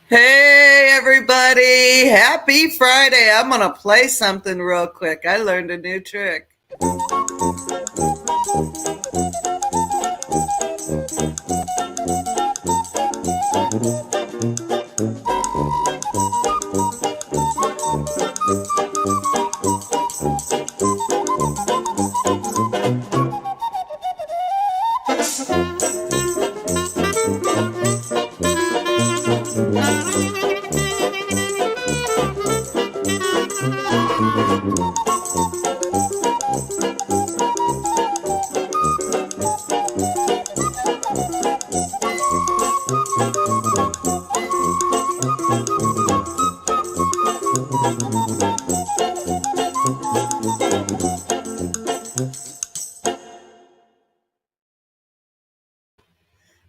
Hey everybody, happy Friday. I'm going to play something real quick. I learned a new trick.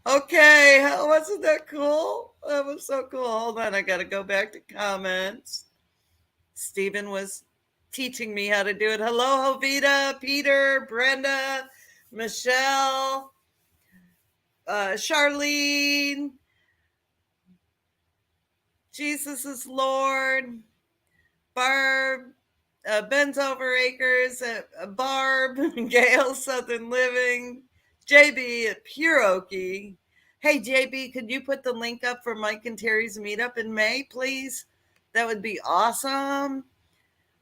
Okay, wasn't that cool? That was so cool. Hold on, I got to go back to comments. Stephen was teaching me how to do it. Hello, Hovita, Peter, Brenda, Michelle, Charlene. Jesus is Lord. Barb, Ben's Over Acres, Barb, Gail Southern Living, JB at Pure Okie. Hey, JB, could you put the link up for Mike and Terry's meetup in May, please? That would be awesome.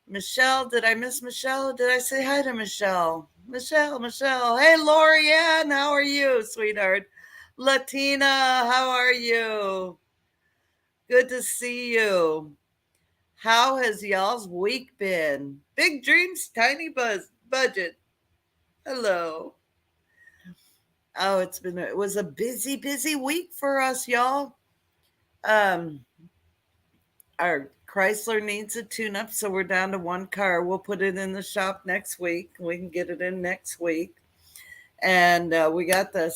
Michelle, did I miss Michelle? Did I say hi to Michelle? Michelle. Hey, Lorianne, how are you, sweetheart? Latina, how are you? Good to see you. How has y'all's week been? Big dreams, tiny budget. Hello. Oh, it was a busy week for us, y'all. Um, our Chrysler needs a tune up, so we're down to one car. We'll put it in the shop next week. We can get it in next week. And we got the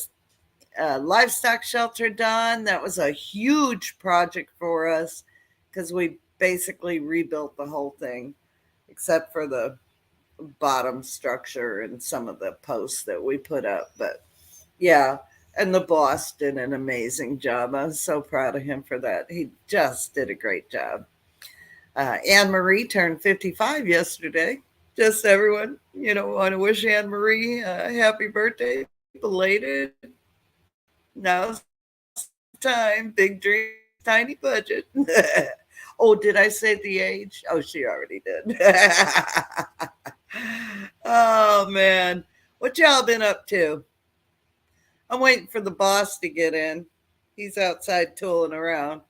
livestock shelter done. That was a huge project for us because we basically rebuilt the whole thing, except for the bottom structure and some of the posts that we put up. But yeah, and the boss did an amazing job. I was so proud of him for that. He just did a great job. Anne Marie turned 55 yesterday. Just everyone, want to wish Anne Marie a happy birthday, belated. Now's time. Big dreams, tiny budget. Oh, did I say the age? Oh, she already did. Oh man, what y'all been up to? I'm waiting for the boss to get in. He's outside tooling around.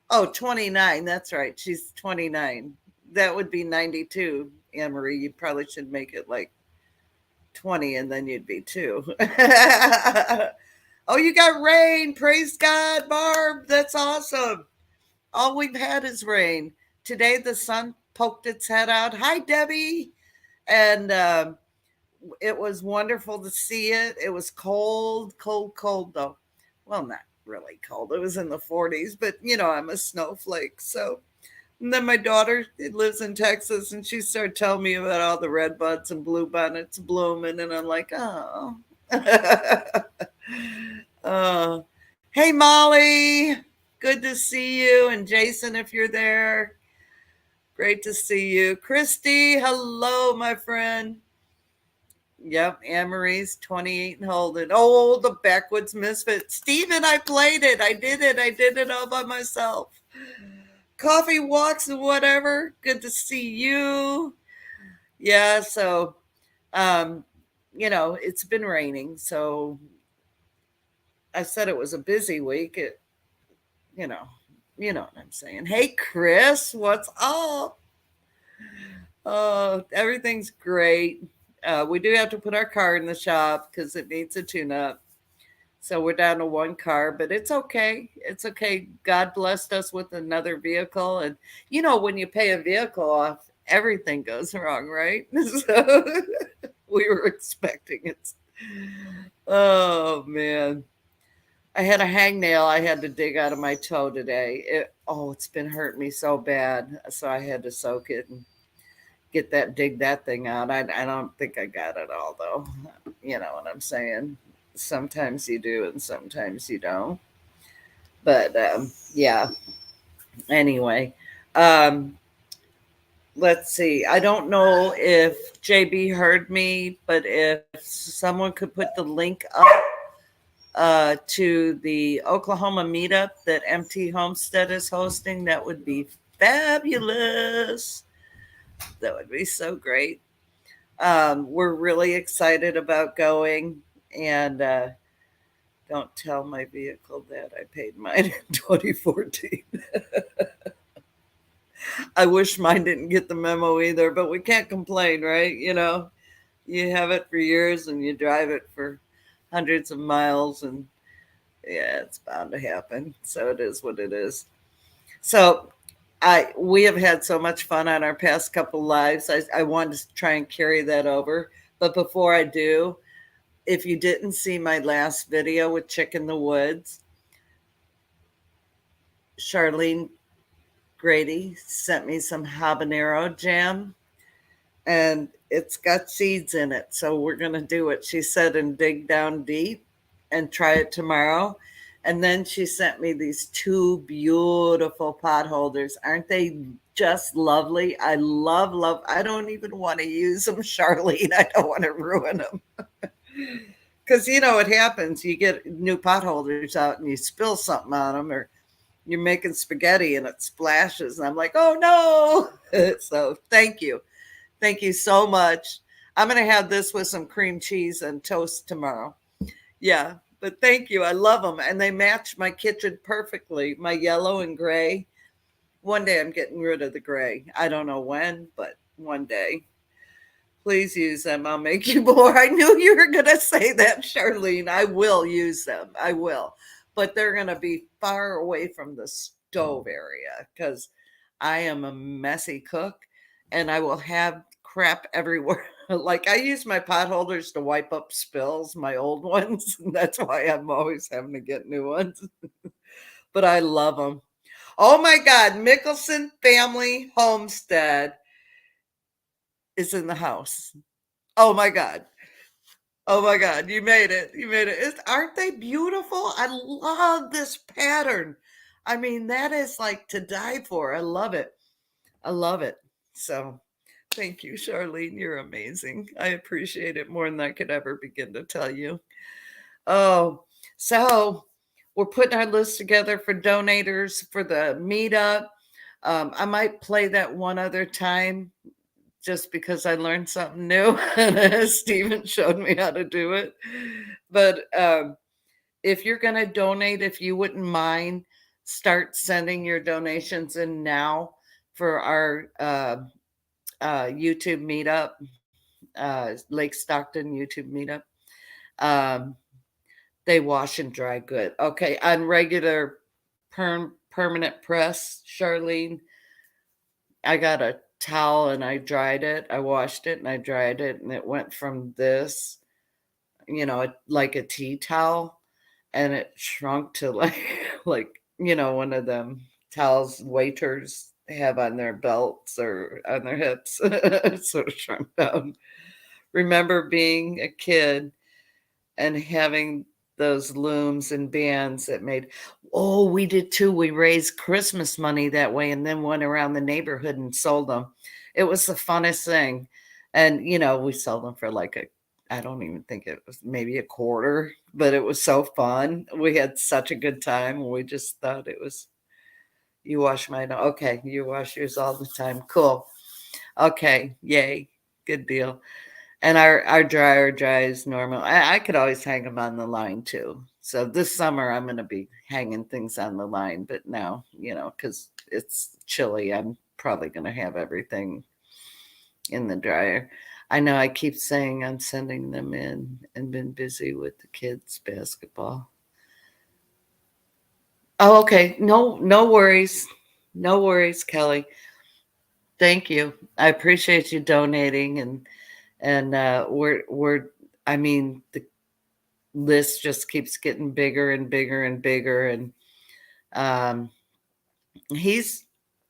Oh, 29. That's right. She's 29. That would be 92, Anne Marie. You probably should make it like 20 and then you'd be two. Oh, you got rain. Praise God, Barb. That's awesome. All we've had is rain. Today the sun poked its head out. Hi, Debbie. And it was wonderful to see it. It was cold though. Well, not really cold. It was in the 40s, but I'm a snowflake. So, and then my daughter lives in Texas and she started telling me about all the red buds and blue bonnets blooming. And I'm like, oh. uh, hey, Molly. Good to see you. And Jason, if you're there, great to see you. Christy, hello, my friend. Yep, Anne Marie's 28 and holding. Oh, the Backwoods Misfit. Steven, I played it. I did it. I did it all by myself. Coffee walks and whatever. Good to see you. Yeah, so um, it's been raining, so I said it was a busy week. You know, you know what I'm saying. Hey Chris, what's up? Oh, everything's great. We do have to put our car in the shop because it needs a tune up. So we're down to one car, but it's okay. It's okay. God blessed us with another vehicle. And when you pay a vehicle off, everything goes wrong, right? So we were expecting it. Oh, man. I had a hangnail I had to dig out of my toe today. It's been hurting me so bad. So I had to soak it and dig that thing out. I don't think I got it all though. You know what I'm saying? Sometimes you do and sometimes you don't. But yeah, anyway, um, let's see. I don't know if JB heard me, but if someone could put the link up to the Oklahoma meetup that MT Homestead is hosting, that would be fabulous. That would be so great. We're really excited about going, and don't tell my vehicle that I paid mine in 2014. I wish mine didn't get the memo either, but we can't complain, right? You have it for years and you drive it for hundreds of miles, and yeah, it's bound to happen. So it is what it is. So we have had so much fun on our past couple lives. I wanted to try and carry that over. But before I do, if you didn't see my last video with Chick in the Woods, Charlene Grady sent me some habanero jam, and it's got seeds in it. So we're going to do it, she said, and dig down deep and try it tomorrow. And then she sent me these two beautiful pot holders. Aren't they just lovely? I love. I don't even want to use them, Charlene. I don't want to ruin them. Because you know what happens. You get new pot holders out and you spill something on them, or you're making spaghetti and it splashes. And I'm like, oh no. So thank you. Thank you so much. I'm going to have this with some cream cheese and toast tomorrow. Yeah, but thank you. I love them. And they match my kitchen perfectly, my yellow and gray. One day I'm getting rid of the gray. I don't know when, but one day. Please use them. I'll make you more. I knew you were going to say that, Charlene. I will use them. I will. But they're going to be far away from the stove area because I am a messy cook and I will have crap everywhere. Like I use my pot holders to wipe up spills, my old ones. That's why I'm always having to get new ones. But I love them. Oh my God, Mickelson Family Homestead is in the house. Oh my God. Oh my God, you made it. You made it. Aren't they beautiful? I love this pattern. I mean, that is like to die for. I love it. I love it. So thank you, Charlene. You're amazing. I appreciate it more than I could ever begin to tell you. Oh, so we're putting our list together for donators for the meetup. I might play that one other time just because I learned something new and Stephen showed me how to do it. But if you're going to donate, if you wouldn't mind, start sending your donations in now for our YouTube meetup, Lake Stockton YouTube meetup. Um, they wash and dry good. Okay, on regular permanent press, Charlene, I got a towel and I dried it. I washed it and I dried it, and it went from this, like a tea towel, and it shrunk to like like one of them towels waiters have on their belts or on their hips. It sort of shrunk down. Remember being a kid and having those looms and bands that made. Oh, we did too. We raised Christmas money that way and then went around the neighborhood and sold them. It was the funnest thing. And we sold them for like I don't even think it was maybe a quarter, but it was so fun. We had such a good time. We just thought it was. You wash mine. Okay, you wash yours all the time. Cool. Okay, yay. Good deal. And our dryer dries normal. I could always hang them on the line too. So this summer I'm going to be hanging things on the line, but now, because it's chilly, I'm probably going to have everything in the dryer. I know I keep saying I'm sending them in and been busy with the kids' basketball. Oh, okay. No worries. No worries, Kelly. Thank you. I appreciate you donating, and we're I mean the list just keeps getting bigger and bigger and bigger, and um he's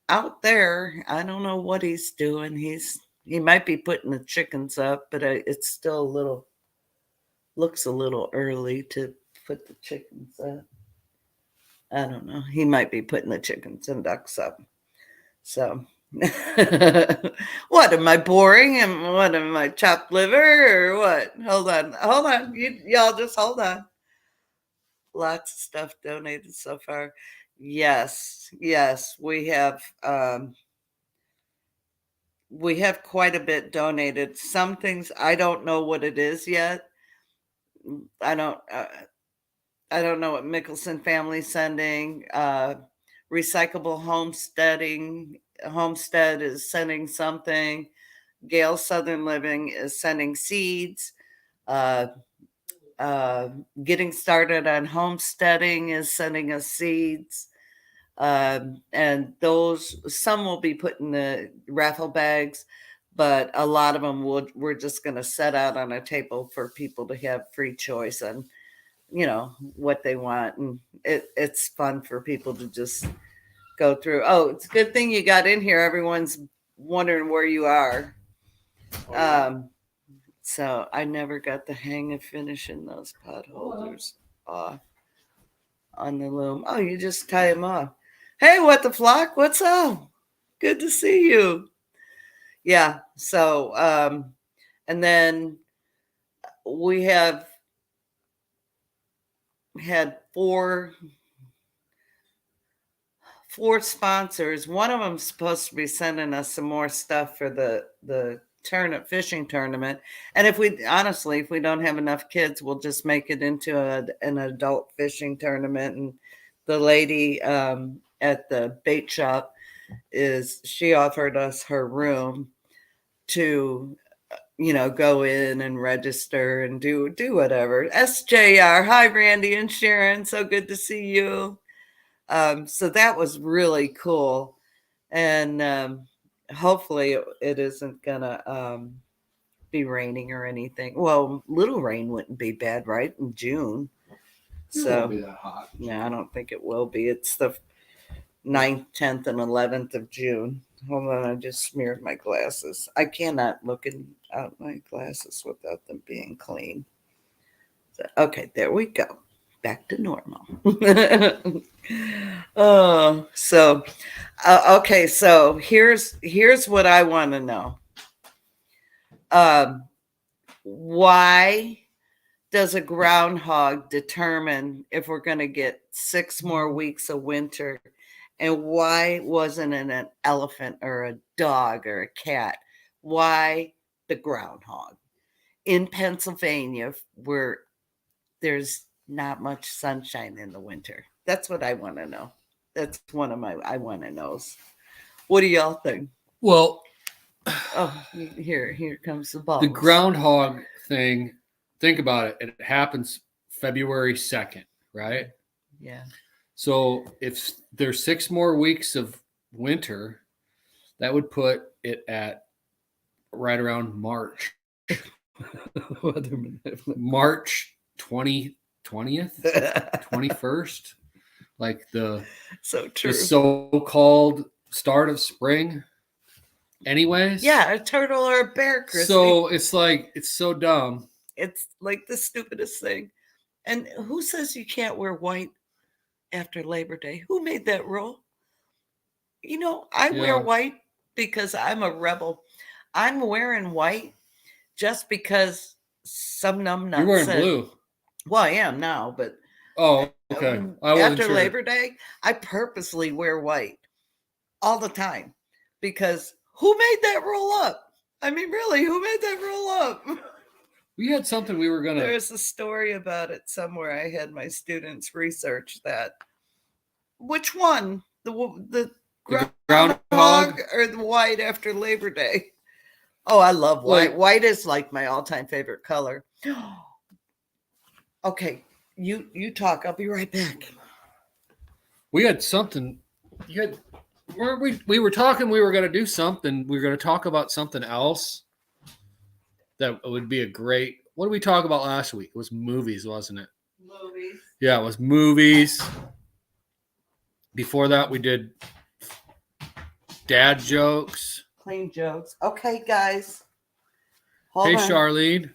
out there. I don't know what he's doing. He might be putting the chickens up, but it's still looks a little early to put the chickens up. I don't know. He might be putting the chickens and ducks up. So, what am I boring? And what am I chopped liver or what? Hold on. Y'all just hold on. Lots of stuff donated so far. Yes, we have quite a bit donated. Some things I don't know what it is yet. I don't know what Mickelson family's sending. Recyclable Homestead is sending something. Gale Southern Living is sending seeds. Uh, Getting Started on Homesteading is sending us seeds. And those, some will be put in the raffle bags, but a lot of them we're just going to set out on a table for people to have free choice on, what they want. And it's fun for people to just go through. Oh, it's a good thing you got in here. Everyone's wondering where you are. So I never got the hang of finishing those pot holders off on the loom. Oh, you just tie them off. Hey, what the flock? What's up? Good to see you. Yeah. So, and then we have had four sponsors. One of them's supposed to be sending us some more stuff for the fishing tournament. And if we don't have enough kids, we'll just make it into an adult fishing tournament. And the lady at the bait shop she offered us her room to go in and register and do whatever. SJR, hi Randy and Sharon, so good to see you. So that was really cool, and hopefully it isn't gonna be raining or anything. Well, little rain wouldn't be bad, right? In June. It won't be that hot. Yeah, I don't think it will be. It's the 9th, 10th, and 11th of June. Hold on, I just smeared my glasses. I cannot look out my glasses without them being clean. So, okay, there we go. Back to normal. Oh, so okay. So here's what I want to know. Why does a groundhog determine if we're going to get 6 more weeks of winter? And why wasn't it an elephant or a dog or a cat? Why the groundhog? In Pennsylvania, where there's not much sunshine in the winter. That's what I want to know. That's one of my I want to knows. What do y'all think? Well, here comes the ball. The groundhog thing, think about it. It happens February 2nd, right? Yeah. So if there's 6 more weeks of winter, that would put it at right around March. March 20th, 21st, like the so-called start of spring. Anyways, yeah, a turtle or a bear, Christy. So it's like, it's so dumb. It's like the stupidest thing. And who says you can't wear white after Labor Day? Who made that rule? I wear white because I'm a rebel. I'm wearing white just because some numbnuts. You're wearing blue. Well, I am now, but oh, okay. After Labor Day, I purposely wear white all the time because who made that rule up? I mean, really, who made that rule up? We had something we were gonna. There's a story about it somewhere. I had my students research that. Which one? The groundhog or the white after Labor Day? Oh, I love white. White is like my all-time favorite color. Okay, you talk. I'll be right back. We had something. We were talking. We were going to do something. We were going to talk about something else. That would be a great. What did we talk about last week? It was movies, wasn't it? Movies. Yeah, it was movies. Before that, we did dad jokes. Clean jokes. Okay, guys. Hey, Charlene.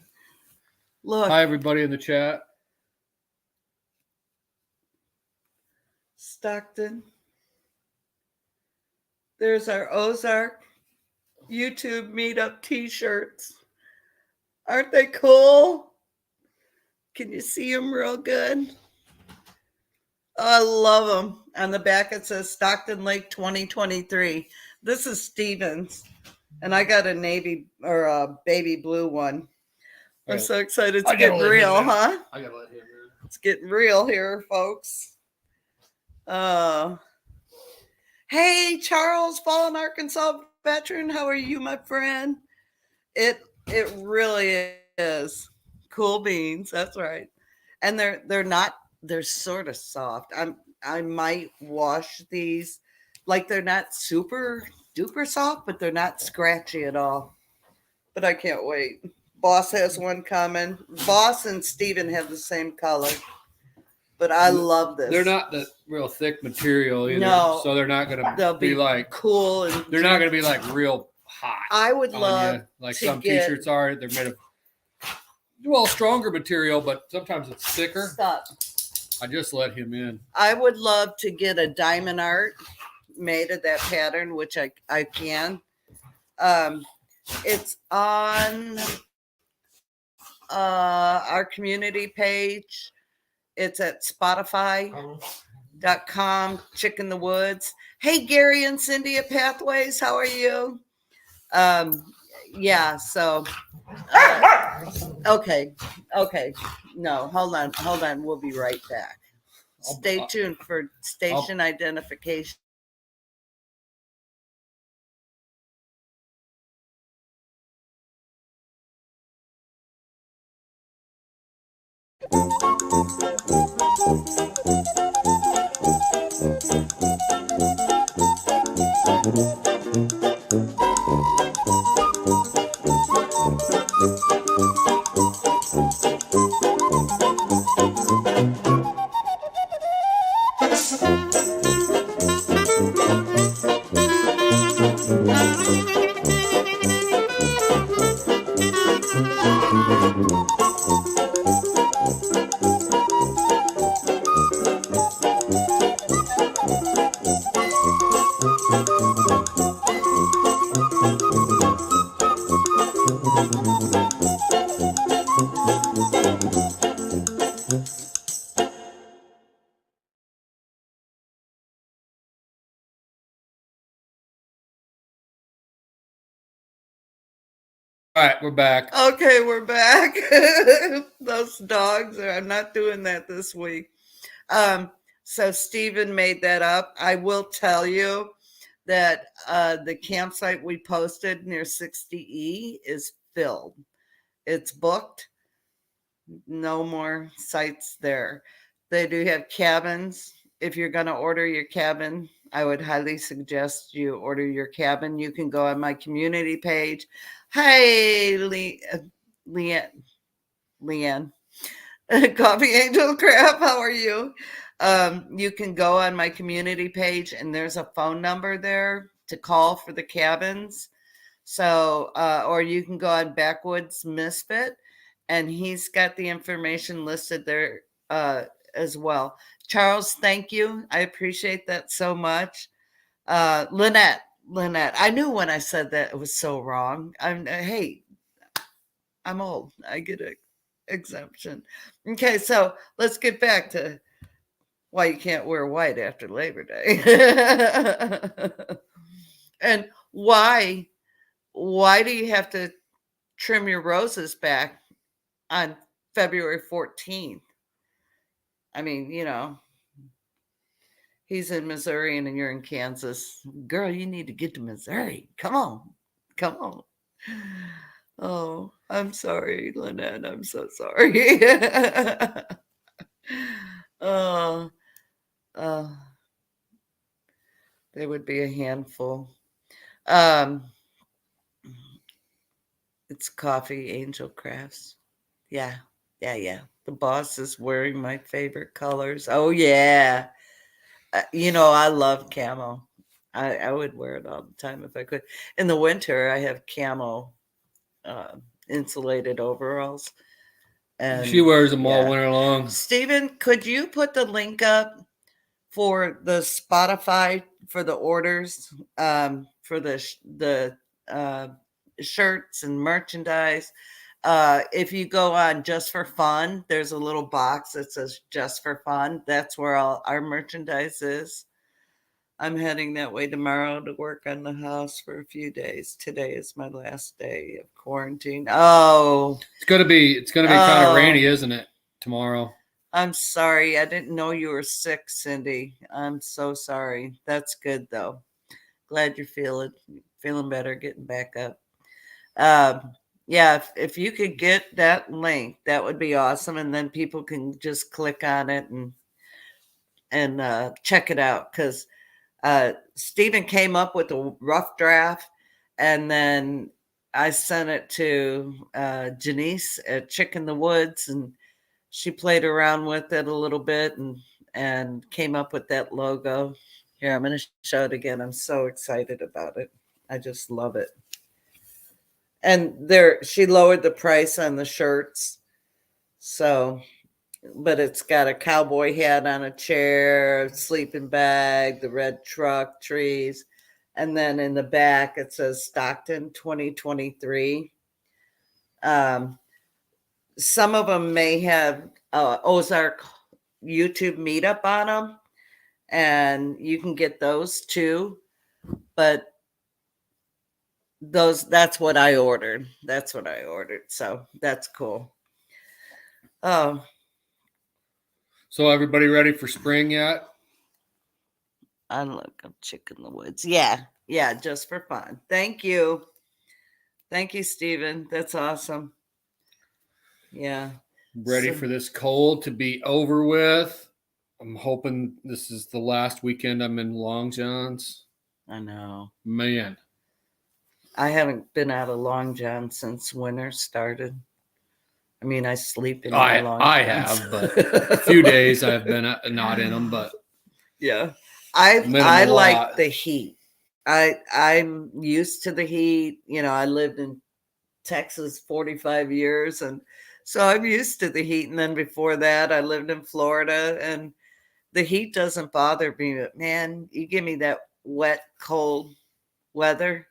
Look. Hi, everybody in the chat. Stockton. There's our Ozark YouTube meetup t-shirts. Aren't they cool? Can you see them real good? Oh, I love them. On the back it says Stockton Lake 2023. This is Stevens, and I got a navy or a baby blue one. I'm so excited. It's getting real, huh? I gotta let him in. It's getting real here, folks. Hey, Charles, fallen Arkansas veteran. How are you, my friend? It really is. Cool beans. That's right. And they're sort of soft. I might wash these. Like, they're not super duper soft, but they're not scratchy at all. But I can't wait. Boss has one coming. Boss and Steven have the same color. But I love this. They're not the real thick material either. No. So they're not going They'll to be like cool. And they're not going to be like real hot. I would on love you. Like to some get- t-shirts are. They're made of stronger material, but sometimes it's thicker. Stop. I just let him in. I would love to get a diamond art made of that pattern, which I can. It's on our community page. It's at Spotify.com, Chick in the Woods. Hey, Gary and Cindy at Pathways, how are you? Yeah, so okay. No, hold on. We'll be right back. Stay tuned for station identification. All right, we're back. Okay, we're back. Those dogs I'm not doing that this week. So Stephen made that up. I will tell you that the campsite we posted near 60E is filled. It's booked. No more sites there. They do have cabins. If you're going to order your cabin, I would highly suggest you order your cabin. You can go on my community page. Hey, Leanne. Coffee Angel Crap, how are you? You can go on my community page and there's a phone number there to call for the cabins. So, or you can go on Backwoods Misfit and he's got the information listed there as well. Charles, thank you. I appreciate that so much. Lynette, I knew when I said that it was so wrong. Hey, I'm old. I get an exemption. Okay, so let's get back to why you can't wear white after Labor Day. And why do you have to trim your roses back on February 14th? I mean, he's in Missouri and you're in Kansas. Girl, you need to get to Missouri. Come on. Oh, I'm sorry, Lynette. I'm so sorry. There would be a handful. It's Coffee Angel Crafts. Yeah. The boss is wearing my favorite colors. Oh, yeah. I love camo. I would wear it all the time if I could. In the winter, I have camo insulated overalls. And she wears them all winter long. Stephen, could you put the link up for the Spotify for the orders, for the shirts and merchandise. If you go on Just for Fun, there's a little box that says Just for Fun. That's where all our merchandise is. I'm heading that way tomorrow to work on the house for a few days. Today is my last day of quarantine. Oh, It's gonna be kind of rainy, isn't it? Tomorrow. I'm sorry. I didn't know you were sick, Cindy. I'm so sorry. That's good though. Glad you're feeling better, getting back up. Yeah, if you could get that link, that would be awesome, and then people can just click on it and check it out because Stephen came up with a rough draft, and then I sent it to Janice at Chick in the Woods, and she played around with it a little bit and came up with that logo. Here, I'm going to show it again. I'm so excited about it. I just love it. And she lowered the price on the shirts. So, but it's got a cowboy hat on a chair, a sleeping bag, the red truck, trees. And then in the back, it says Stockton 2023. Some of them may have Ozark YouTube meetup on them, and you can get those too. But that's what I ordered. So that's cool. Oh. So everybody ready for spring yet? I'm Chick in the Woods. Yeah, Just for Fun. Thank you, Stephen. That's awesome. Yeah. Ready for this cold to be over with. I'm hoping this is the last weekend I'm in Long John's. I know. Man. I haven't been out of Long John since winter started. I mean, I sleep in my Long Johns. I have, but a few days I've been not in them, but yeah. I like the heat. I'm used to the heat. You know, I lived in Texas 45 years, and so I'm used to the heat. And then before that, I lived in Florida, and the heat doesn't bother me. But man, you give me that wet, cold weather,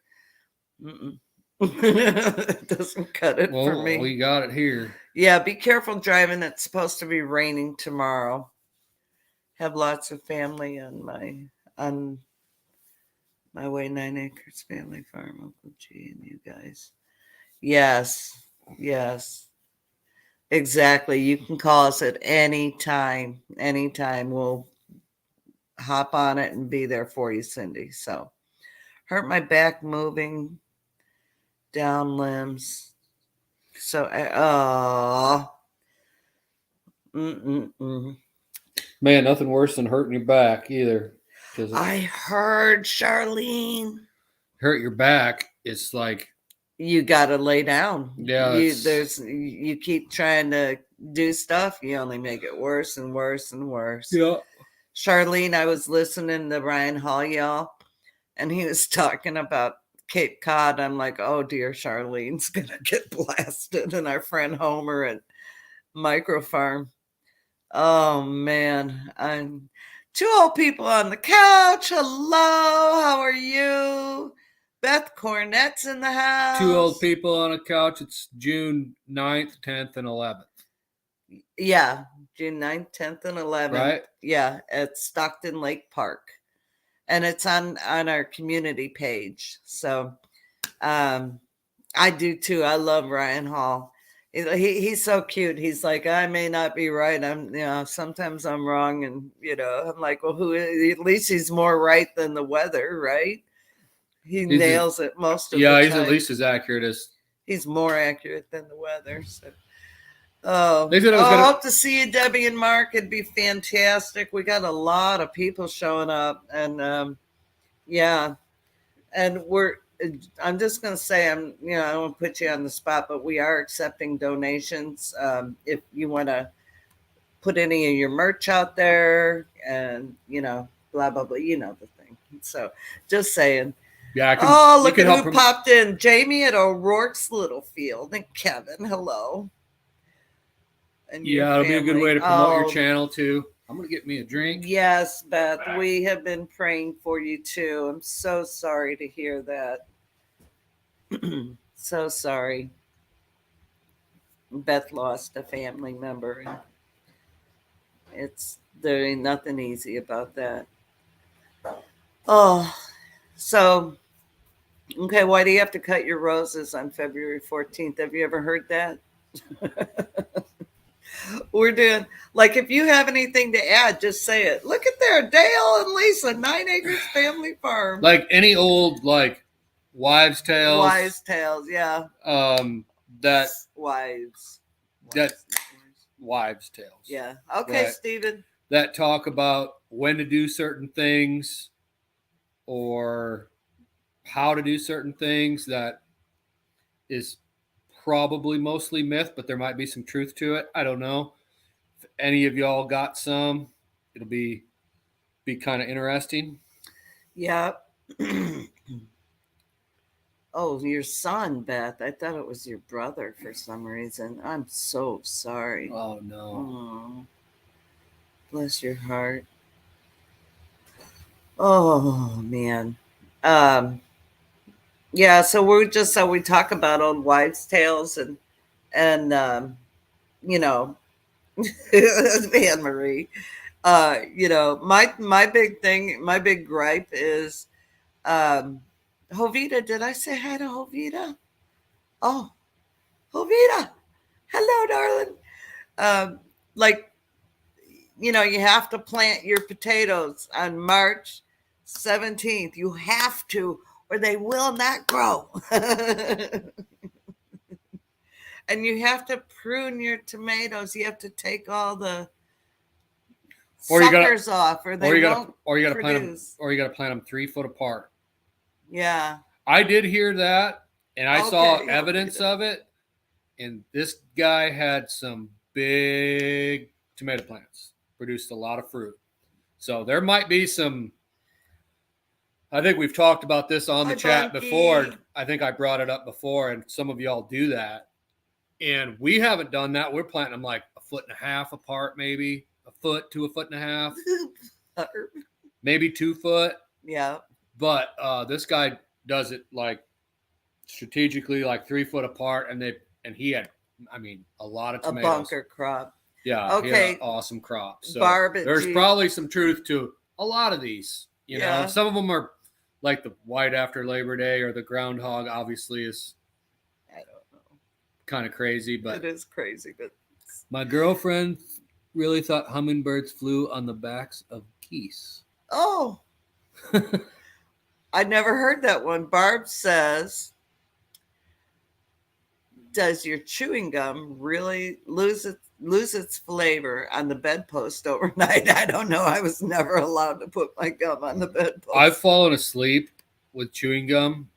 it doesn't cut it for me. We got it here. Yeah, be careful driving. It's supposed to be raining tomorrow. Have lots of family on my way 9 acres family farm, Uncle G and you guys. Yes. Exactly. You can call us at any time. We'll hop on it and be there for you, Cindy. So, hurt my back moving down limbs. So, Man, nothing worse than hurting your back either. I heard, Charlene. Hurt your back. It's like you got to lay down. Yeah. You keep trying to do stuff. You only make it worse and worse and worse. Yeah. Charlene, I was listening to Ryan Hall, y'all, and he was talking about Cape Cod. I'm like, oh dear, Charlene's gonna get blasted. And our friend Homer at Microfarm. Oh man, I'm two old people on the couch. Hello, how are you? Beth Cornette's in the house. Two old people on a couch. It's June 9th, 10th, and 11th. Yeah, June 9th, 10th, and 11th. Right? Yeah, at Stockton Lake Park. And it's on our community page. So I do too. I love Ryan Hall. He's so cute. He's like, I may not be right. Sometimes I'm wrong. And, I'm like, well, at least he's more right than the weather, right? He nails it most of the time. Yeah, he's at least as accurate as. He's more accurate than the weather. So. I hope to see you, Debbie and Mark. It'd be fantastic. We got a lot of people showing up. And, yeah. And I'm just going to say, I don't want to put you on the spot, but we are accepting donations. If you want to put any of your merch out there and, blah, blah, blah, the thing. So just saying. Yeah. Look at who popped in. Jamie at O'Rourke's Littlefield and Kevin. Hello. And it'll be a good way to promote your channel too. I'm gonna get me a drink. Yes, Beth, we have been praying for you too. I'm so sorry to hear that. So sorry. Beth lost a family member, and there ain't nothing easy about that. Oh, so okay, why do you have to cut your roses on February 14th? Have you ever heard that? We're doing like if you have anything to add, just say it. Look at there, Dale and Lisa, 9 Acres Family Farm. Like any old like wives' tales. Wise tales, yeah. That Wives. That wives' tales. Yeah. Okay, that, Stephen. That talk about when to do certain things or how to do certain things that is probably mostly myth, but there might be some truth to it. I don't know. If any of y'all got some, it'll be kind of interesting. Yeah. Oh, your son, Beth. I thought it was your brother for some reason. I'm so sorry. Oh no. Oh, bless your heart. Oh man. Yeah, so we talk about old wives' tales and you know, Anne Marie. My big thing, my big gripe is Jovita. Did I say hi to Jovita? Oh, Jovita. Hello, darling. Like, you have to plant your potatoes on March 17th. You have to, or they will not grow. And you have to prune your tomatoes. You have to take all the suckers off, or they won't produce. You gotta plant them 3 foot apart. Yeah. I did hear that, and I saw evidence of it. And this guy had some big tomato plants, produced a lot of fruit. So there might be some. I think we've talked about this on the chat before. I think I brought it up before, and some of y'all do that. And we haven't done that. We're planting them like 1.5 foot apart, maybe a foot to 1.5 feet, maybe 2 foot. Yeah. But this guy does it like strategically, like 3 foot apart, and he had, a lot of tomatoes. A bunker crop. Yeah. Okay. He had an awesome crop. So there's probably some truth to a lot of these. You know, some of them are like the white after Labor Day or the groundhog. Obviously, is kind of crazy, but it is crazy. But my girlfriend really thought hummingbirds flew on the backs of geese. Oh, I never heard that one. Barb says, does your chewing gum really lose its flavor on the bedpost overnight? I don't know. I was never allowed to put my gum on the bedpost. I've fallen asleep with chewing gum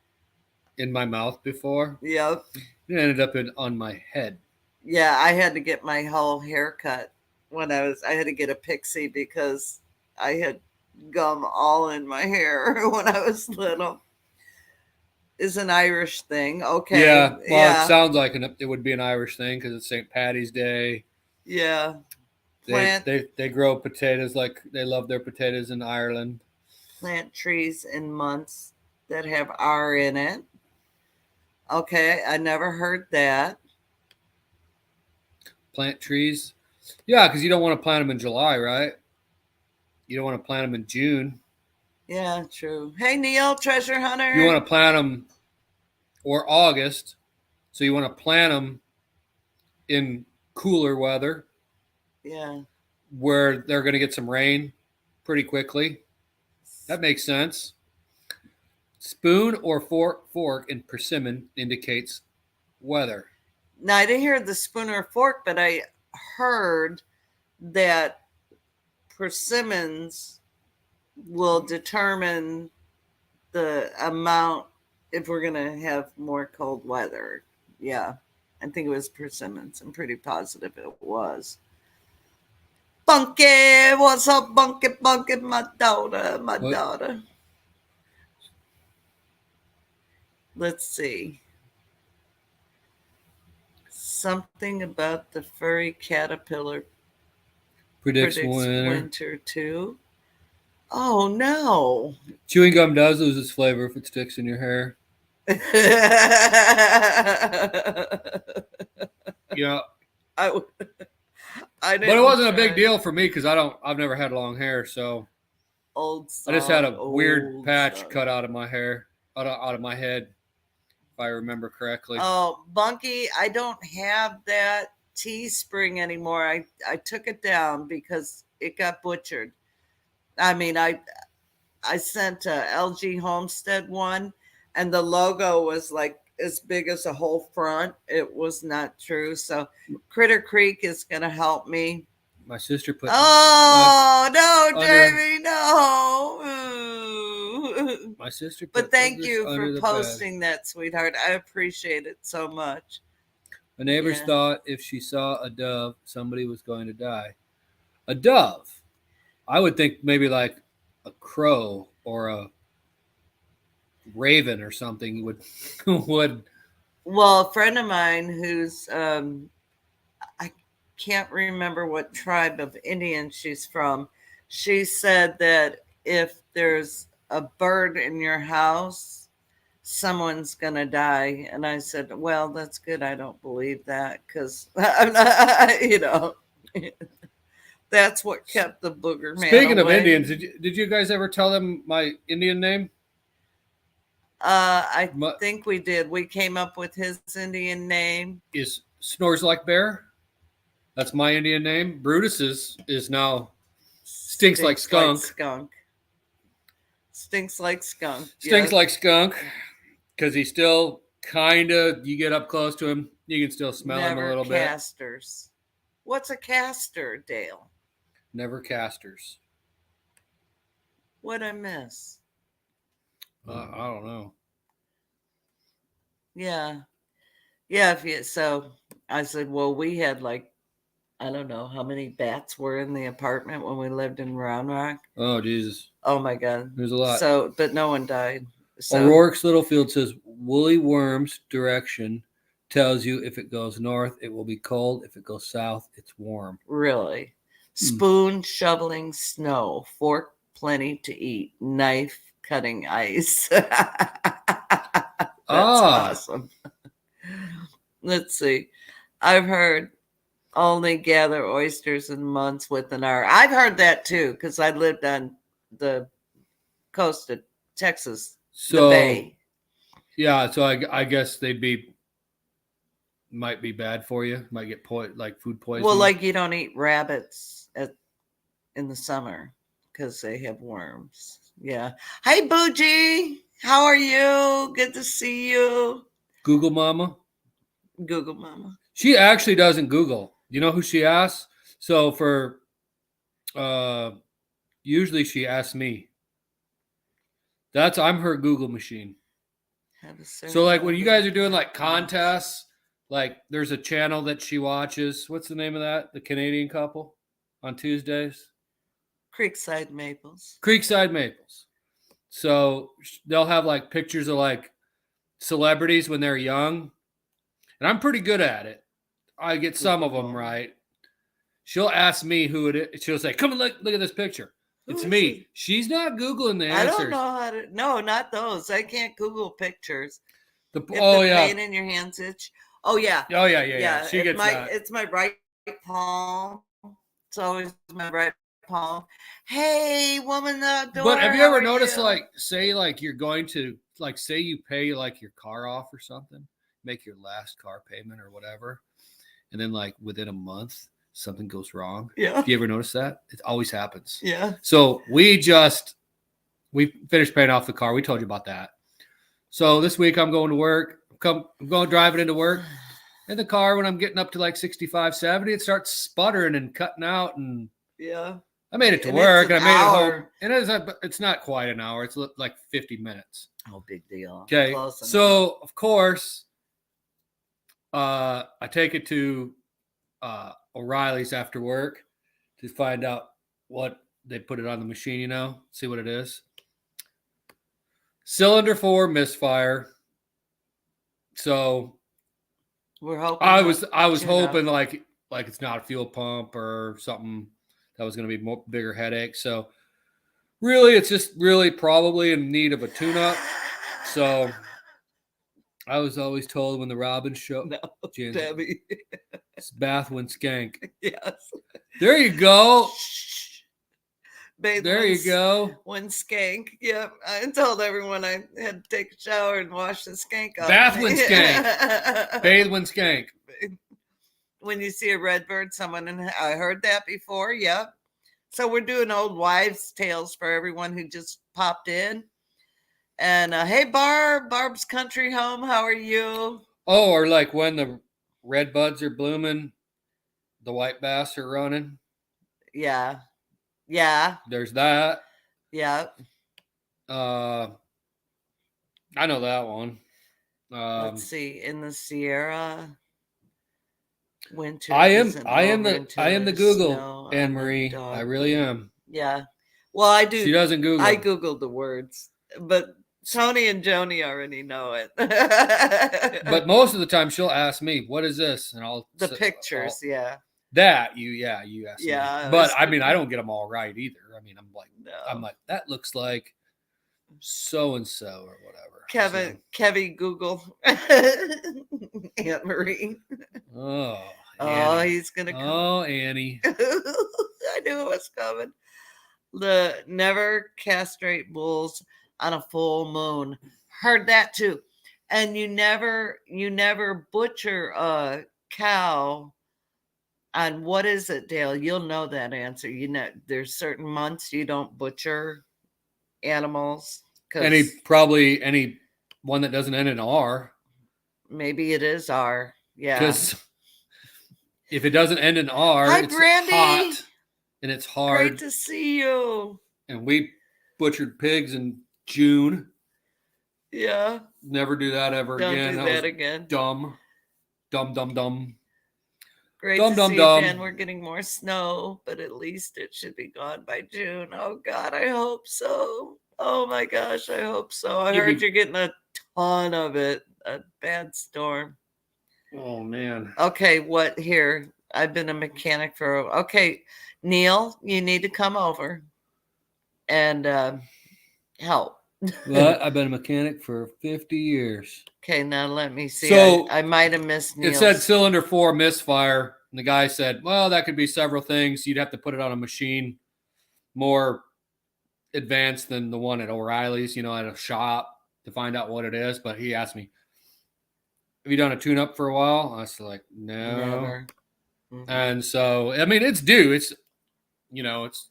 in my mouth before. Yep. It ended up on my head. Yeah, I had to get my whole hair cut when I had to get a pixie because I had gum all in my hair when I was little. Is an Irish thing. Okay. Yeah. Well, it sounds like it would be an Irish thing because it's St. Patty's Day. Yeah. They grow potatoes like they love their potatoes in Ireland. Plant trees in months that have R in it. Okay, I never heard that. Plant trees? Yeah, because you don't want to plant them in July, right? You don't want to plant them in June. Yeah, true. Hey, Neil, treasure hunter. You want to plant them or August. So you want to plant them in cooler weather. Yeah. Where they're going to get some rain pretty quickly. That makes sense. Spoon or fork in persimmon indicates weather. Now, I didn't hear the spoon or fork, but I heard that persimmons will determine the amount if we're going to have more cold weather. Yeah, I think it was persimmons. I'm pretty positive it was. Bunky, what's up, Bunky, my daughter. Let's see. Something about the furry caterpillar Predicts predicts winter. winter too. Oh no. Chewing gum does lose its flavor if it sticks in your hair. Yeah, I, w- I but it didn't wasn't a big try. deal for me because I've never had long hair, so Old I just had song, a weird old patch song. cut out of my hair, out of my head, if I remember correctly. Oh, Bunky, I don't have that Teespring anymore. I took it down because it got butchered. I mean, I sent a LG Homestead one, and the logo was like as big as a whole front. It was not true. So Critter Creek is going to help me. My sister put. Oh no, under- Jamie, no. My sister put. But thank this you under for the posting that, sweetheart. I appreciate it so much. bed. My neighbors Yeah. thought if she saw a dove, somebody was going to die. A dove. I would think maybe like a crow or a raven or something would would. Well, a friend of mine who's I can't remember what tribe of Indian she's from. She said that if there's a bird in your house, someone's gonna die. And I said, well, that's good. I don't believe that because I'm not, that's what kept the booger man Speaking of away. Indians, did you guys ever tell them my Indian name? I think we did. We came up with his Indian name. Is Snores Like Bear. That's my Indian name. Brutus is now Stinks Like Skunk. Stinks like skunk. Stinks like skunk because he's still kind of, you get up close to him, you can still smell him a little casters. What's a caster, Dale? Never casters. What'd I miss? I don't know. Yeah. So I said, well, we had like, I don't know how many bats were in the apartment when we lived in Round Rock. Oh, Jesus. Oh, my God. There's a lot. So, but no one died. So, O'Rourke's Littlefield says woolly worm's direction tells you if it goes north, it will be cold. If it goes south, it's warm. Really? Spoon shoveling snow, fork plenty to eat, knife cutting ice. That's awesome. Let's see. I've heard only gather oysters in months with an R. I've heard that too because I lived on the coast of Texas, So, the bay. Yeah, so I guess might be bad for you. Might get like food poisoning. Well, like you don't eat rabbits in the summer because they have worms. Yeah. Hey, Bougie. How are you? Good to see you. Google Mama. Google Mama. She actually doesn't Google. You know who she asks? So for usually she asks me. I'm her Google machine. So like when you guys are doing like contests, like there's a channel that she watches. What's the name of that? The Canadian couple on Tuesdays? Creekside Maples. Creekside Maples. So they'll have like pictures of like celebrities when they're young. And I'm pretty good at it. I get some of them right. She'll ask me who it is. She'll say, come and look at this picture. It's me. She's not Googling the answers. I don't know how to. No, not those. I can't Google pictures. Pain in your hands itch. Oh yeah. Yeah. She gets that. It's my right palm. It's always my right palm. Hey, woman, the door. But have you ever noticed, like, say, like you're going to, like, say you pay like your car off or something, make your last car payment or whatever, and then like within a month something goes wrong. Yeah. Do you ever notice that? It always happens. Yeah. So we finished paying off the car. We told you about that. So this week I'm going to work. I'm going driving into work. In the car, when I'm getting up to like 65, 70, it starts sputtering and cutting out. And yeah, I made it to work and I made it home. And it's not quite an hour. It's like 50 minutes. Oh, big deal. Okay. So of course, I take it to O'Reilly's after work to find out what they put it on the machine, see what it is. Cylinder 4 misfire. So we're hoping I was hoping like it's not a fuel pump or something that was going to be more bigger headache. So really, it's just really probably in need of a tune-up. So I was always told when the Robin show, No, Jan's Debbie. it's Bathwin Skank. Yes. There you go. Bathe There you go. one skank. Yep. I told everyone I had to take a shower and wash the skank off. Bathwin Skank. Bathwin Skank. When you see a red bird, someone, and I heard that before. Yep. So we're doing old wives' tales for everyone who just popped in. And hey, Barb's country home. How are you? Oh, or like when the red buds are blooming, the white bass are running. Yeah. Yeah. There's that. Yeah. I know that one. Let's see. In the Sierra, winter. I am isn't the over I am until the there's Google, snow Anne on the Marie. dog I really am. Yeah. Well, I do. She doesn't Google. I Googled the words, but Tony and Joni already know it. But most of the time she'll ask me, "What is this?" And I'll The pictures, yeah. That you ask Yeah, me. I But was I mean, I don't get them all right either. I mean, No. I'm like, that looks like so and so or whatever. Kevin Google Aunt Marie. So, Oh, Annie. he's gonna come. Oh, Annie. I knew it was coming. The never castrate bulls on a full moon. Heard that too. And you never butcher a cow on what is it, Dale? You'll know that answer. You know, there's certain months you don't butcher animals. Any one that doesn't end in R. Maybe it is R. Yeah. Because if it doesn't end in R, Hi, it's Brandy. hot and it's hard. Great to see you. And we butchered pigs in June. Yeah. Never do that ever Don't again. do That that was again. dumb. Great Dum, to dum, see dum. you, Jen. We're getting more snow, but at least it should be gone by June. Oh God, I hope so. Oh my gosh, I hope so. I heard you're getting a ton of it. A bad storm. Oh man. Okay, what here? I've been a mechanic for okay. Neil, you need to come over and help. Well, I've been a mechanic for 50 years. Okay, now let me see. So, I might have missed Neil's. It said cylinder 4 misfire. And the guy said, well, that could be several things. You'd have to put it on a machine more advanced than the one at O'Reilly's, at a shop to find out what it is. But he asked me, have you done a tune-up for a while? I was like, no. Never. Mm-hmm. And so, I mean, it's due. It's, it's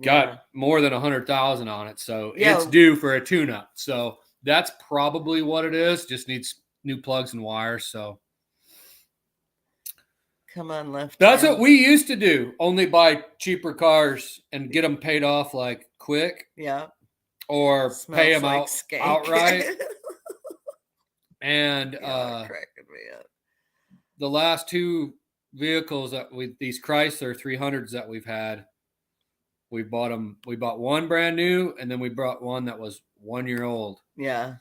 got more than 100,000 on it. So it's due for a tune-up. So that's probably what it is. Just needs new plugs and wires. So come on, left. That's what we used to do. Only buy cheaper cars and get them paid off like quick. Yeah. Or pay them like outright. And cracking me up. The last two vehicles these Chrysler 300s that we've had, we bought one brand new, and then we bought one that was 1 year old. Yeah.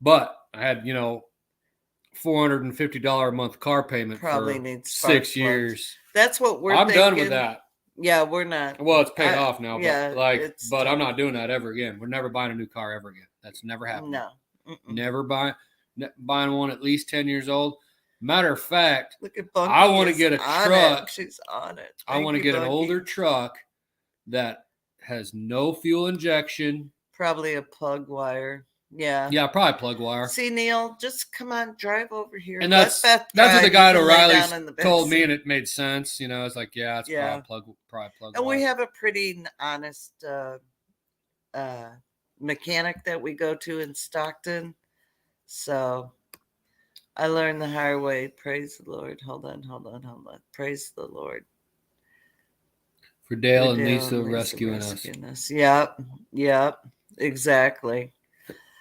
But I had, $450 a month car payment probably for needs 6 years. That's what we're thinking. done with that. Yeah, we're not. Well, it's paid off now, yeah, but I'm not doing that ever again. We're never buying a new car ever again. That's never happened. No. Never buying one at least 10 years old. Matter of fact, look at Bunky. I want to get a truck. She's on it. I want to get an older truck that has no fuel injection. Probably a plug wire. Yeah. Yeah, probably plug wire. See, Neil, just come on, drive over here. And that's what the guy at O'Reilly's told me, and it made sense. It's like, it's probably plug and wire. we have a pretty honest mechanic that we go to in Stockton. So I learned the hard way. Praise the Lord. Hold on. Praise the Lord. For Dale and Lisa rescuing us. Yep, exactly.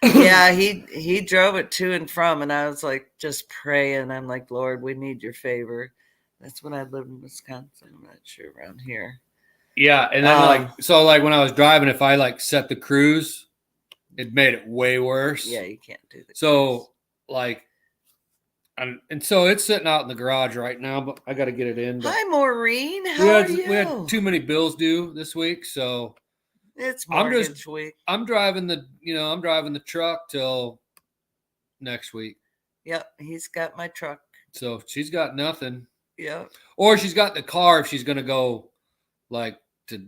Yeah, he drove it to and from, and I was like just praying. I'm like, Lord, we need your favor. That's when I lived in Wisconsin. I'm not sure around here. Yeah, and then when I was driving, if I set the cruise, it made it way worse. Yeah, you can't do that. So and so it's sitting out in the garage right now, but I got to get it in. But Hi, Maureen. How are you? we had too many bills due this week, so It's I'm just- mortgage week. I'm driving the truck till next week. Yep, he's got my truck. So she's got nothing, Yep. or she's got the car if she's gonna go like to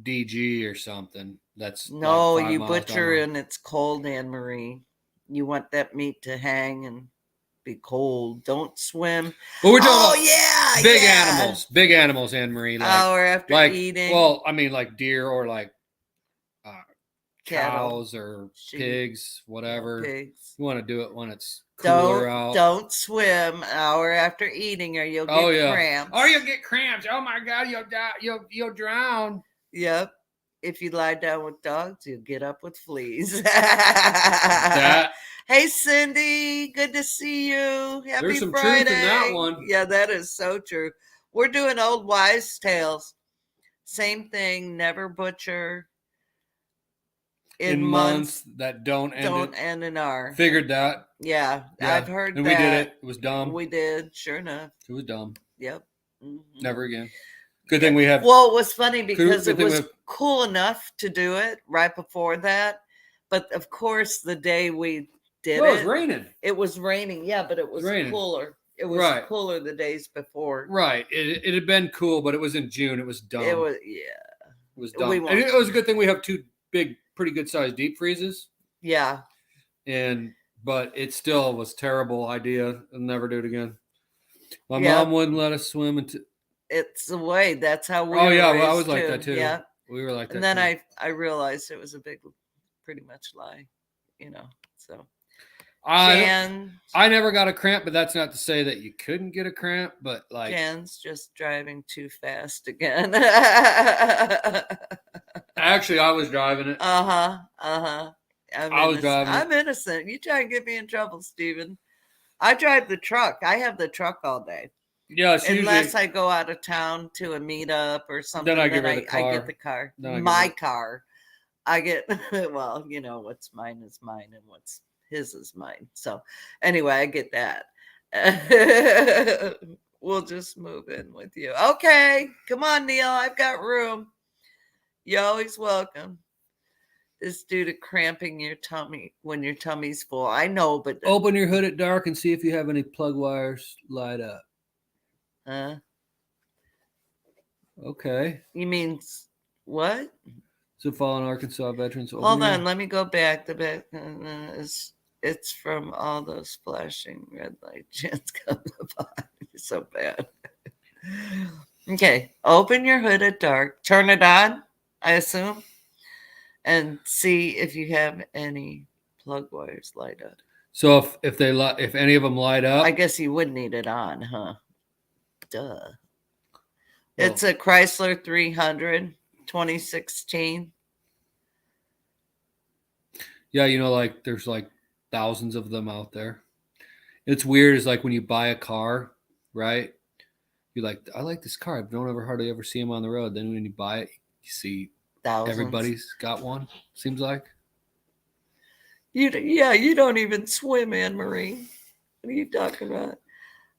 DG or something. That's No, like 5 you miles down butcher the road. and it's cold, Anne Marie. You want that meat to hang and be cold. Don't swim. But we're talking Oh about yeah, big animals, Anne Marie. Like, hour after like eating. well, I mean, like deer or like Cattle, cows or sheep, pigs, whatever. pigs. You want to do it when it's cooler out. Don't swim hour after eating or you'll get cramps. Or you'll get cramps. Oh my God, you'll die. You'll drown. Yep. If you lie down with dogs, you'll get up with fleas. Hey, Cindy, good to see you. Happy There's some Friday. truth in that one. Yeah, that is so true. We're doing old wives' tales. Same thing. Never butcher in months that don't end in R. Figured that. Yeah, I've heard and that. we did it. It was dumb. We did, sure enough. It was dumb. Yep. Never again. Good thing we have. Well, it was funny because Good it was cool enough to do it right before that. But of course, the day we did it was raining. It was raining. Yeah, but it was cooler. It was cooler the days before. Right. It had been cool, but it was in June. It was dumb. It was dumb. And it was a good thing we have two big, pretty good sized deep freezes. Yeah. But it still was a terrible idea. I'll never do it again. My mom wouldn't let us swim until. It's the way. That's how we. Oh yeah, well, I was like that too. Yeah, we were like that. And then I realized it was a big, pretty much lie, So. I never got a cramp, but that's not to say that you couldn't get a cramp. But like Jan's just driving too fast again. Actually, I was driving it. I was driving. I'm it. innocent. You try and get me in trouble, Steven. I drive the truck. I have the truck all day. Yeah, unless I go out of town to a meetup or something. Then I get the car. I get the car. My car. I get well, what's mine is mine and what's his is mine. So anyway, I get that. We'll just move in with you. Okay, come on, Neil. I've got room. You're always welcome. This due to cramping your tummy when your tummy's full. I know, but open your hood at dark and see if you have any plug wires light up. Okay. You mean what? So fallen Arkansas veterans. Hold on, let me go back. The back it's from all those flashing red light jets coming by. So bad. Okay, open your hood at dark. Turn it on, I assume, and see if you have any plug wires light up. So if any of them light up, I guess you would need it on, huh? Duh. It's a Chrysler 300, 2016. Yeah, like there's like thousands of them out there. It's weird. It's like when you buy a car, right? You're like, I like this car. I don't hardly ever see them on the road. Then when you buy it, you see thousands. Everybody's got one. Seems like. You don't even swim, Anne Marie. What are you talking about?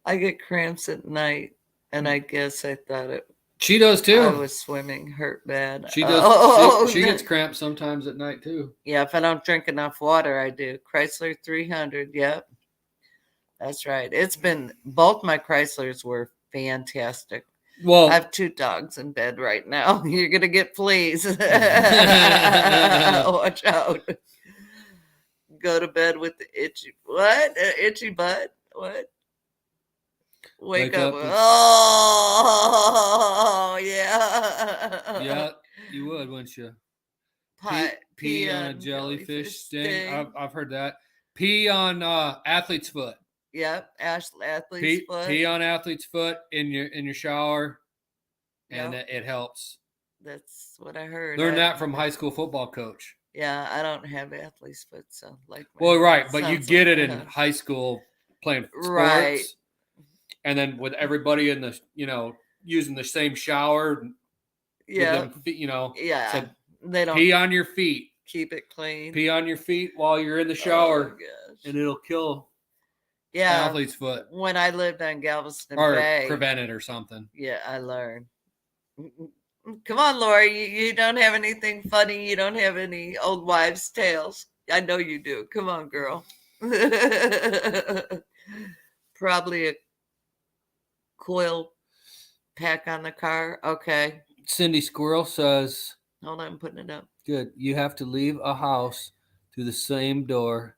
I get cramps at night, and I guess I thought it. She does too. I was swimming, hurt bad. She does. She gets cramps sometimes at night too. Yeah, if I don't drink enough water, I do. Chrysler 300. Yep, that's right. It's been both my Chryslers were fantastic. Well, I have 2 dogs in bed right now. You're gonna get fleas. Watch out. Go to bed with the itchy itchy butt. What? Wake up. Oh yeah. Yeah, you would, wouldn't you? Pee on a jellyfish sting. I've heard that. Pee on athlete's foot. Yep, athlete's foot. Pee on athlete's foot in your shower, and it helps. That's what I heard. Learn that from high school football coach. Yeah, I don't have athlete's foot, so like. Well, right, but you get it in high school playing sports, right? And then with everybody in the using the same shower. Yeah. Yeah. So they don't pee on your feet. Keep it clean. Pee on your feet while you're in the shower, and it'll kill. Yeah. athlete's foot When I lived on Galveston or Bay. prevent it or something. Yeah, I learned. Come on, Laura. You don't have anything funny. You don't have any old wives' tales. I know you do. Come on, girl. Probably a coil pack on the car. Okay. Cindy Squirrel says, Hold on, I'm putting it up. good. You have to leave a house through the same door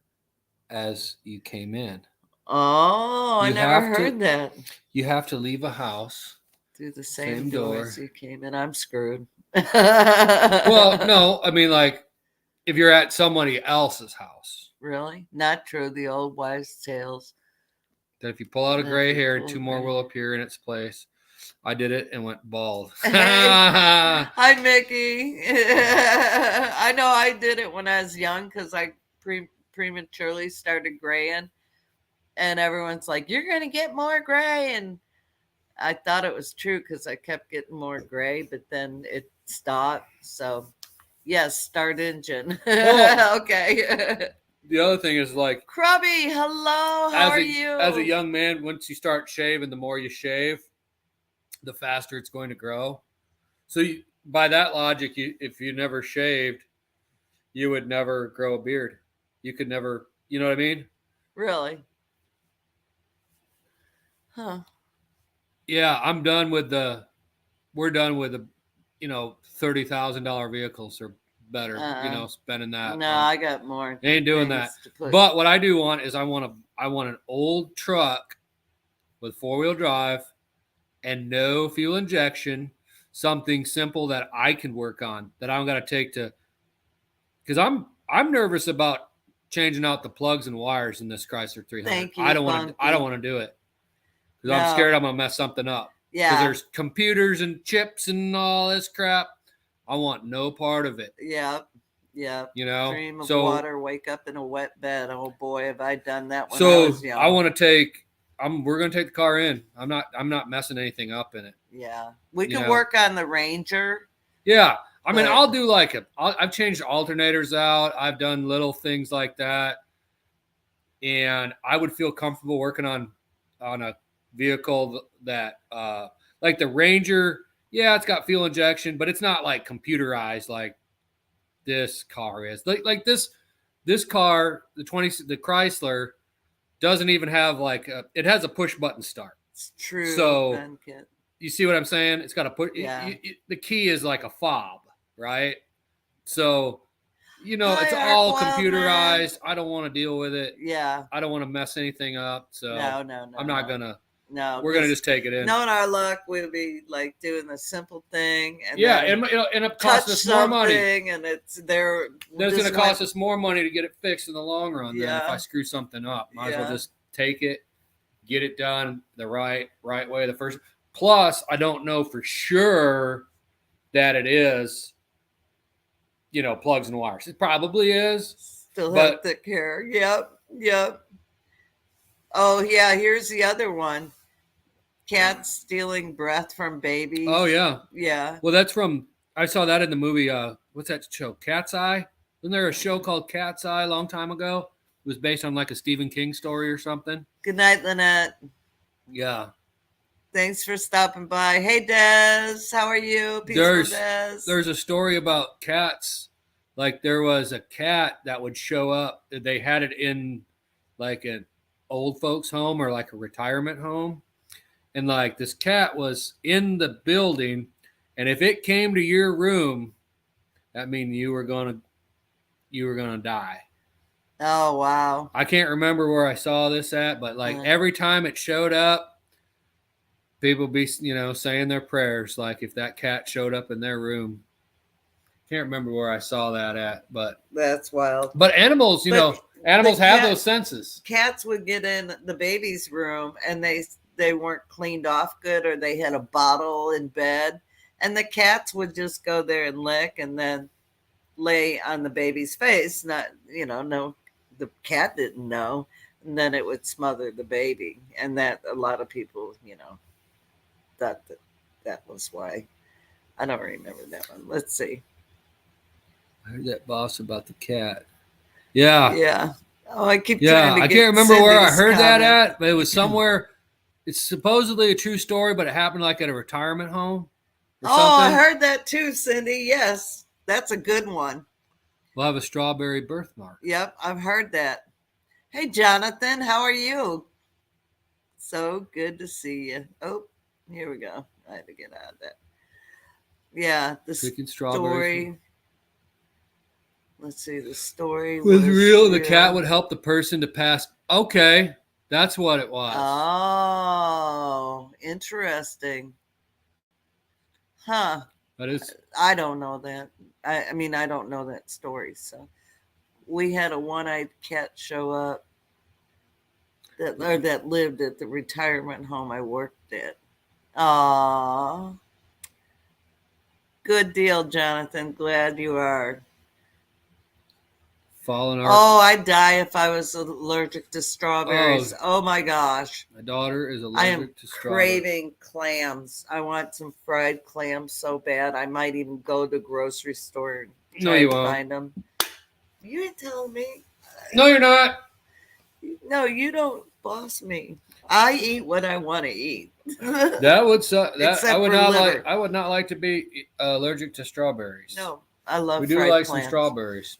as you came in. Oh, I You never have to- heard that. You have to leave a house. Through the same Same door door. as you came in. I'm screwed. Well, no, I mean, like, if you're at somebody else's house, Really? Not true. The old wives' tales. that if you pull out a That gray if you hair, pull two a more gray- will appear in its place. I did it and went bald. Hi, Mickey. I know I did it when I was young because I prematurely started graying. And everyone's like, you're going to get more gray. And I thought it was true because I kept getting more gray, but then it stopped. So, yes, start engine. Well- Okay. The other thing is, like, Krubby, hello. How are you? as a young man, once you start shaving, the more you shave, the faster it's going to grow. So by that logic, if you never shaved, you would never grow a beard. You could never, you know what I mean? Really? Huh. Yeah, we're done with the, $30,000 vehicles or better, spending that. No, I got more. Ain't doing things that. to put. But what I do want is I want an old truck with 4-wheel drive and no fuel injection, something simple that I can work on, that I'm gonna take to, because I'm nervous about changing out the plugs and wires in this Chrysler 300. Thank you, I don't want to do it because I'm scared I'm gonna mess something up. Because Yeah. there's computers and chips and all this crap. I want no part of it. Yeah. Yeah. You know. Dream of So water, wake up in a wet bed. Oh boy, have I done that when I was young. I want to take. We're gonna take the car in. I'm not messing anything up in it. Yeah. We You can know. work on the Ranger. Yeah. I mean, But- I'll do like I've changed alternators out. I've done little things like that. And I would feel comfortable working on a vehicle that like the Ranger. Yeah, it's got fuel injection, but it's not like computerized like this car is. Like this car, the Chrysler doesn't even have it has a push button start. It's true. So- Ben Kit. You see what I'm saying? It's got a push. Yeah. The key is like a fob, right? So, it's Hi, all Ark Wildman. computerized. I don't want to deal with it. Yeah. I don't want to mess anything up. So No. I'm not gonna. No. We're gonna just take it in. knowing our luck, we'll be like doing the simple thing, and Yeah, then it'll end up touch costing us more money. something, and it's there. That's going to cost us more money to get it fixed in the long run than if Yeah. I screw something up. Might as well Yeah. just take it, get it done the right way the first. Plus, I don't know for sure that it is, plugs and wires. It probably is. Still But- have thick hair. Yep. Oh yeah, here's the other one. Cats stealing breath from babies. Oh yeah. Yeah. Well, that's from. I saw that in the movie. What's that show? Cat's Eye. Wasn't there a show called Cat's Eye a long time ago? It was based on like a Stephen King story or something. Good night, Lynette. Yeah. Thanks for stopping by. Hey, Des. How are you? Peaceful Des. There's a story about cats. Like there was a cat that would show up. They had it in like an old folks home or like a retirement home. And like this cat was in the building. And if it came to your room, that means you were gonna die. Oh wow. I can't remember where I saw this at, but like Yeah. every time it showed up, people be saying their prayers. Like if that cat showed up in their room, can't remember where I saw that at, but That's wild. animals, animals the have cat- those senses. Cats would get in the baby's room and they weren't cleaned off good, or they had a bottle in bed, and the cats would just go there and lick and then lay on the baby's face. Not, no, the cat didn't know, and then it would smother the baby, and that a lot of people, thought that was why. I don't remember that one. Let's see. I heard that boss about the cat. Yeah. Yeah. Oh, I keep Yeah, trying to I get can't remember where I Cindy's heard that comment. at, but it was somewhere. It's supposedly a true story, but it happened like at a retirement home or Oh, I something. heard that too, Cindy. Yes, that's a good one. We'll have a strawberry birthmark. Yep, I've heard that. Hey, Jonathan, how are you? So good to see you. Oh, here we go. I had to get out of that. Yeah, the Picking strawberries story. Let's see. The story was was real. The cat real. would help the person to pass. Okay, that's what it was. Oh, interesting. Huh. That is I don't know that. I mean, I don't know that story. So we had a one-eyed cat show up that lived at the retirement home I worked at. Aw, good deal, Jonathan. Glad you are. fallen art. Oh, I'd die if I was allergic to strawberries. Oh my gosh. My daughter is I am allergic to strawberries. craving clams. I want some fried clams so bad. I might even go to the grocery store and No, try you to won't. find them. You ain't telling me. No, you're not. No, you don't boss me. I eat what I want to eat. That would suck. That Except I would for not liver. like. I would not like to be allergic to strawberries. No, I love we do fried like clams. some strawberries.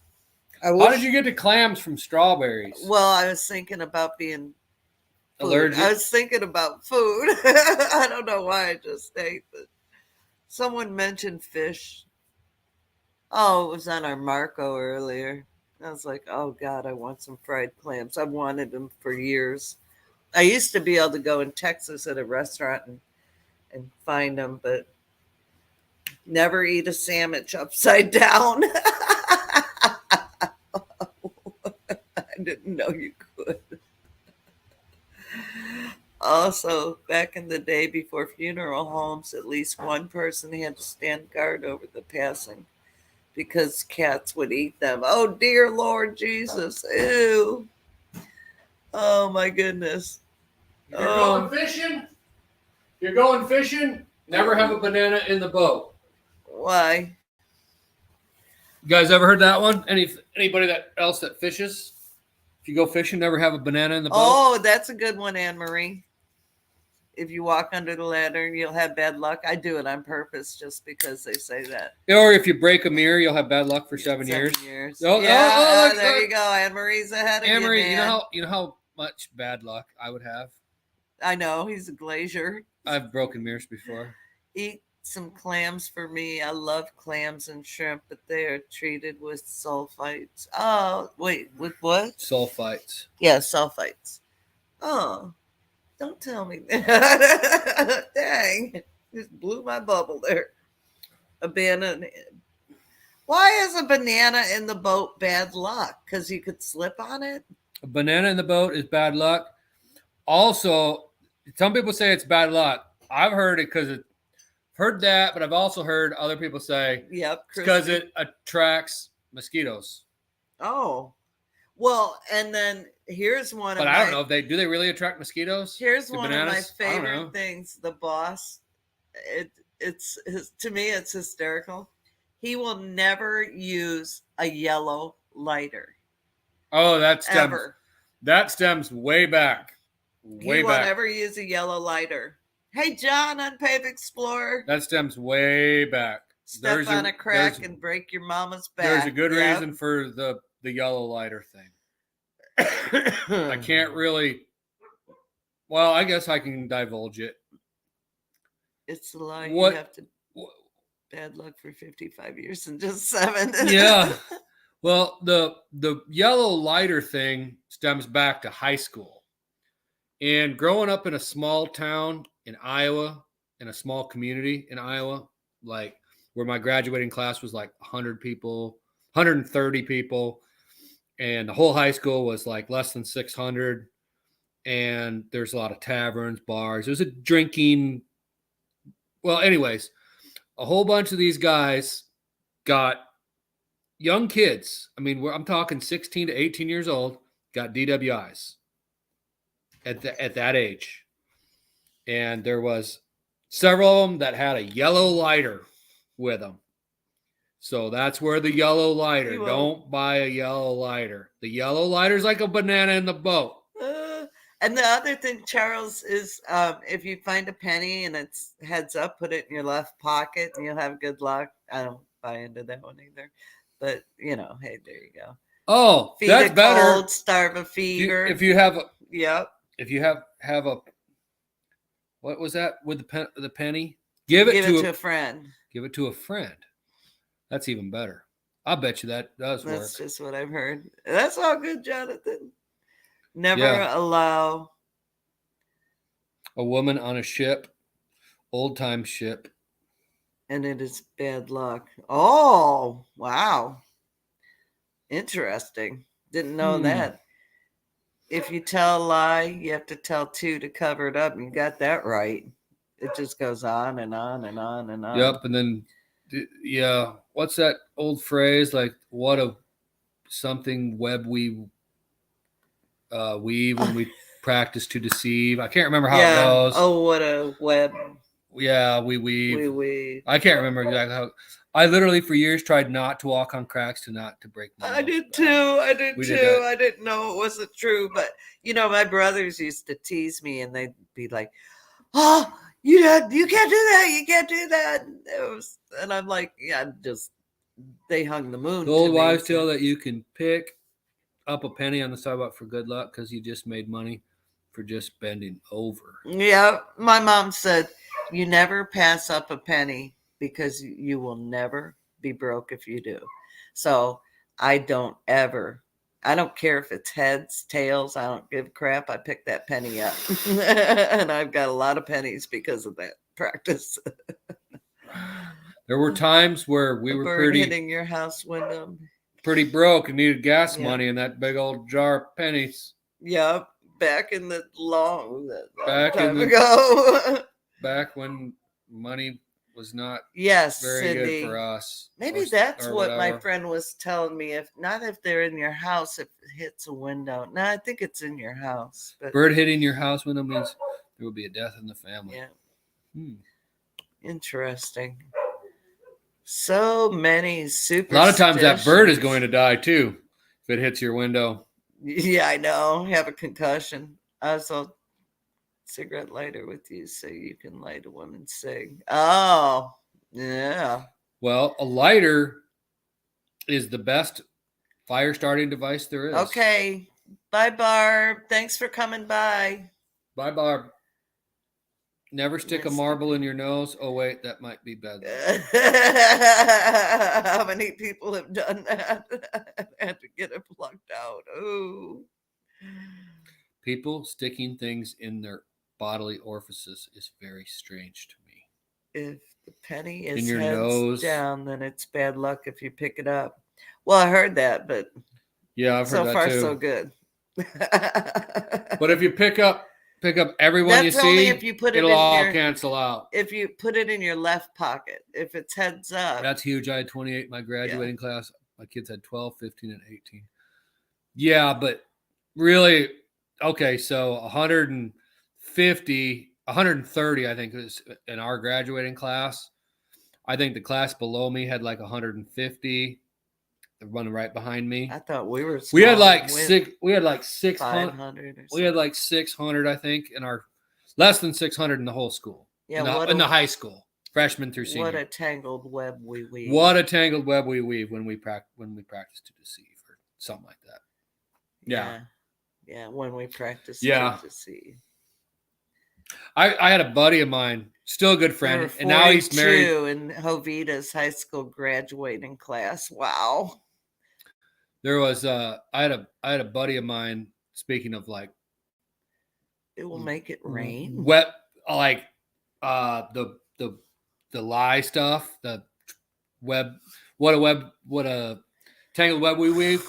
I How did you get to clams from strawberries? Well, I was thinking about being food. Allergic? I was thinking about food. I don't know why I just ate it. Someone mentioned fish. Oh, it was on our Marco earlier. I was like, oh God, I want some fried clams. I've wanted them for years. I used to be able to go in Texas at a restaurant and find them, but never eat a sandwich upside down. I didn't know you could. Also, back in the day before funeral homes, at least one person had to stand guard over the passing because cats would eat them. Oh, dear Lord Jesus. Ew. Oh, my goodness. If you're going fishing, never have a banana in the boat. Why? You guys ever heard that one? Anybody else that fishes? If you go fishing, never have a banana in the boat. Oh, that's a good one, Anne Marie. If you walk under the ladder, you'll have bad luck. I do it on purpose just because they say that. Or if you break a mirror, you'll have bad luck for 7 years. Oh, yeah, there you go. Anne Marie's ahead of Anne Marie, you, man. you know how much bad luck I would have? I know, he's a glazier. I've broken mirrors before. Eat some clams for me. I love clams and shrimp, but they are treated with sulfites. Oh, wait, with what? Sulfites. Yeah, sulfites. Oh, don't tell me that. Dang, just blew my bubble there. A banana. Why is a banana in the boat bad luck? Because you could slip on it? A banana in the boat is bad luck. Also, some people say it's bad luck. I've heard it because heard that, but I've also heard other people say because it attracts mosquitoes. Oh, well, and then here's one. But I don't know if do they really attract mosquitoes? Here's one of my favorite things. The boss, it's to me, it's hysterical. He will never use a yellow lighter. Oh, that stems way back. He won't ever use a yellow lighter. Hey, John on Pave Explorer. That stems way back. Step on a crack and break your mama's back. There's a good reason for the yellow lighter thing. I can't really. Well, I guess I can divulge it. It's a lie. You have to. Bad luck for 55 years and just 7. Yeah. Well, the yellow lighter thing stems back to high school. And growing up in a small town in Iowa, in a small community in Iowa, like where my graduating class was like 100 people, 130 people, and the whole high school was like less than 600. And there's a lot of taverns, bars. It was a drinking. Well, anyways, a whole bunch of these guys got young kids. I mean, I'm talking 16 to 18 years old, got DWIs at that age. And there was several of them that had a yellow lighter with them. So that's where the yellow lighter. You won't. Don't buy a yellow lighter. The yellow lighter's like a banana in the boat. And the other thing, Charles, is if you find a penny and it's heads up, put it in your left pocket and you'll have good luck. I don't buy into that one either. But, hey, there you go. Oh, Feed that's a better. cold, starve a fever. If you have Yep. If you have a, what was that with the penny? Give it to a friend. Give it to a friend. That's even better. I bet you that does work. That's just what I've heard. That's all good, Jonathan. Never allow a woman on a ship, old time ship. And it is bad luck. Oh, wow. Interesting. Didn't know that. If you tell a lie, you have to tell two to cover it up. You got that right. It just goes on and on and on and on. Yep. And then, what's that old phrase? Like, what a something web we weave when we practice to deceive. I can't remember how it goes. Oh, what a web. Yeah, we weave. We weave. I can't remember exactly how. I literally for years tried not to walk on cracks not to break my nose. I did too. I didn't know it wasn't true. But, my brothers used to tease me and they'd be like, oh, you can't do that. You can't do that. And I'm like, they hung the moon. The old wives' tale that you can pick up a penny on the sidewalk for good luck because you just made money for just bending over. Yeah, my mom said, you never pass up a penny because you will never be broke if you do. So I don't care if it's heads, tails, I don't give a crap. I pick that penny up. And I've got a lot of pennies because of that practice. There were times where we were pretty hitting your house window. Pretty broke and needed gas money in that big old jar of pennies. Yep. Back in the long time ago. Back when money was not very Cindy. Good for us. Maybe that's what my friend was telling me. If they're in your house, if it hits a window. No, I think it's in your house. But bird hitting your house window means there will be a death in the family. Yeah. Interesting. So many superstitions. A lot of times that bird is going to die too if it hits your window. Yeah, I know. Have a concussion. I also cigarette lighter with you so you can light a woman's cig. Oh, yeah. Well, a lighter is the best fire starting device there is. Okay. Bye, Barb. Thanks for coming by. Bye, Barb. Never stick a marble in your nose. Oh, wait, that might be bad. How many people have done that? Had to get it plucked out. Oh. People sticking things in their bodily orifices is very strange to me. If the penny is in your heads nose down, then it's bad luck if you pick it up. Well, I heard that, but yeah, I've heard that far too. So good. But if you pick up everyone you see, if you put it'll all cancel out. If you put it in your left pocket, if it's heads up. That's huge. I had 28 in my graduating class. My kids had 12, 15, and 18. Yeah, but really, okay, so 130, I think, was in our graduating class. I think the class below me had like 150. The one right behind me. I thought we were. We had like 600. We had like 600, I think, in our less than 600 in the whole school. Yeah, in the high school, freshman through senior. What a tangled web we weave. What a tangled web we weave when we practice to deceive or something like that. Yeah. When we practice to deceive. I had a buddy of mine, still a good friend, and now he's married. In Jovita's high school graduating class. Wow. There was I had a buddy of mine. Speaking of like, it will make it rain. Wet like the lie stuff. The web. What a tangled web we weave.